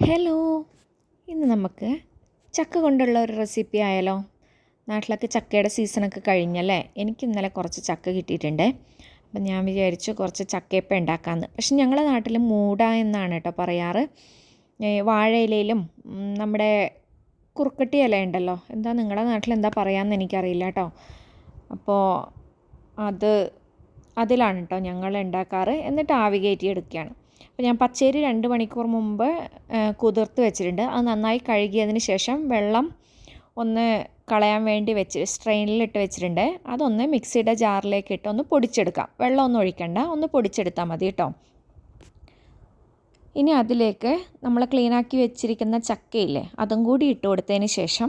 Hello, ഇന്ന് നമുക്ക് ചക്ക കൊണ്ടുള്ള ഒരു റെസിപ്പി ആയാലോ? നാട്ടിലൊക്കെ ചക്കയുടെ സീസണൊക്കെ കഴിഞ്ഞല്ലേ. എനിക്ക് ഇന്നലെ കുറച്ച് ചക്ക കിട്ടിയിട്ടുണ്ട്. അപ്പം ഞാൻ വിചാരിച്ചു കുറച്ച് ചക്കയപ്പം ഉണ്ടാക്കാമെന്ന്. പക്ഷെ ഞങ്ങളുടെ നാട്ടിൽ മൂട എന്നാണ് കേട്ടോ പറയാറ്. വാഴയിലയിലും നമ്മുടെ കുറുക്കട്ടി ഇല ഉണ്ടല്ലോ, എന്താ നിങ്ങളുടെ നാട്ടിൽ എന്താ പറയാമെന്ന് എനിക്കറിയില്ല കേട്ടോ. അപ്പോൾ അതിലാണ് കേട്ടോ ഞങ്ങൾ ഉണ്ടാക്കാറ്. എന്നിട്ട് ആവി കയറ്റി എടുക്കുകയാണ്. അപ്പോൾ ഞാൻ പച്ചരി 2 മണിക്കൂർ മുമ്പ് കുതിർത്ത് വെച്ചിട്ടുണ്ട്. അത് നന്നായി കഴുകിയതിന് ശേഷം വെള്ളം ഒന്ന് കളയാൻ വേണ്ടി സ്ട്രെയിനിലിട്ട് വെച്ചിട്ടുണ്ട്. അതൊന്ന് മിക്സിയുടെ ജാറിലേക്ക് ഇട്ട് ഒന്ന് പൊടിച്ചെടുക്കാം. വെള്ളം ഒന്നും ഒഴിക്കണ്ട, ഒന്ന് പൊടിച്ചെടുത്താൽ മതി കേട്ടോ. ഇനി അതിലേക്ക് നമ്മൾ ക്ലീനാക്കി വെച്ചിരിക്കുന്ന ചക്കയില്ലേ, അതും കൂടി ഇട്ട് കൊടുത്തതിന് ശേഷം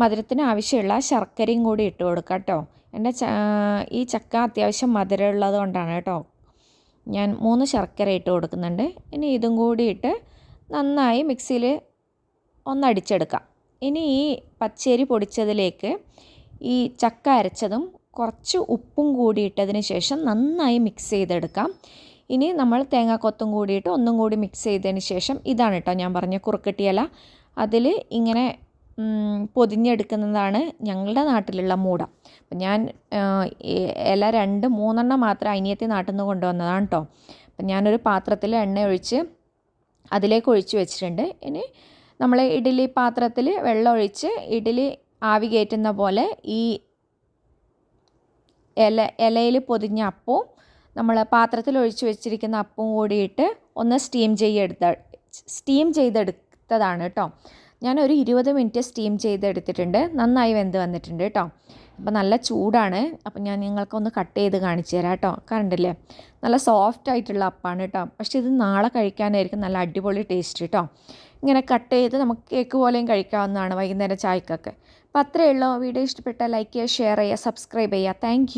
മധുരത്തിന് ആവശ്യമുള്ള ശർക്കരയും കൂടി ഇട്ട് കൊടുക്കാം കേട്ടോ. എൻ്റെ ഈ ചക്ക അത്യാവശ്യം മധുരമുള്ളത് കൊണ്ടാണ് കേട്ടോ ഞാൻ 3 ശർക്കര ഇട്ട് കൊടുക്കുന്നുണ്ട്. ഇനി ഇതും കൂടി ഇട്ട് നന്നായി മിക്സിയിൽ ഒന്നടിച്ചെടുക്കാം. ഇനി ഈ പച്ചരി പൊടിച്ചതിലേക്ക് ഈ ചക്ക അരച്ചതും കുറച്ച് ഉപ്പും കൂടി ഇട്ടതിന് ശേഷം നന്നായി മിക്സ് ചെയ്തെടുക്കാം. ഇനി നമ്മൾ തേങ്ങാക്കൊത്തും കൂടിയിട്ട് ഒന്നും കൂടി മിക്സ് ചെയ്തതിന് ശേഷം ഇതാണ് കേട്ടോ ഞാൻ പറഞ്ഞ കുറുക്കട്ടിയില. അതിൽ ഇങ്ങനെ പൊതിഞ്ഞെടുക്കുന്നതാണ് ഞങ്ങളുടെ നാട്ടിലുള്ള മൂട. അപ്പം ഞാൻ ഇല 2-3 മാത്രം അനിയത്തി നാട്ടിൽ നിന്ന് കൊണ്ടുവന്നതാണ് കേട്ടോ. അപ്പം ഞാനൊരു പാത്രത്തിൽ എണ്ണ ഒഴിച്ച് അതിലേക്ക് ഒഴിച്ച് വെച്ചിട്ടുണ്ട്. ഇനി നമ്മൾ ഇഡ്ഡലി പാത്രത്തിൽ വെള്ളം ഒഴിച്ച് ഇഡ്ഡലി ആവി കയറ്റുന്ന പോലെ ഈ ഇലയിൽ പൊതിഞ്ഞ അപ്പവും നമ്മൾ പാത്രത്തിൽ ഒഴിച്ച് വെച്ചിരിക്കുന്ന അപ്പവും കൂടിയിട്ട് ഒന്ന് സ്റ്റീം ചെയ്തെടുത്തതാണ് കേട്ടോ. ഞാനൊരു 20 മിനിറ്റ് സ്റ്റീം ചെയ്തെടുത്തിട്ടുണ്ട്. നന്നായി വെന്ത് വന്നിട്ടുണ്ട് കേട്ടോ. അപ്പോൾ നല്ല ചൂടാണ്. അപ്പം ഞാൻ നിങ്ങൾക്കൊന്ന് കട്ട് ചെയ്ത് കാണിച്ചു തരാം കേട്ടോ. കണ്ടില്ലേ, നല്ല സോഫ്റ്റ് ആയിട്ടുള്ള അപ്പമാണ് കേട്ടോ. പക്ഷേ ഇത് നാളെ കഴിക്കാനായിരിക്കും നല്ല അടിപൊളി ടേസ്റ്റ് കേട്ടോ. ഇങ്ങനെ കട്ട് ചെയ്ത് നമുക്ക് കേക്ക് പോലെയും കഴിക്കാവുന്നതാണ് വൈകുന്നേരം ചായക്കൊക്കെ. അപ്പോൾ അത്രയേ ഉള്ളൂ. വീഡിയോ ഇഷ്ടപ്പെട്ടാൽ ലൈക്ക് ചെയ്യുക, ഷെയർ ചെയ്യുക, സബ്സ്ക്രൈബ് ചെയ്യുക. താങ്ക്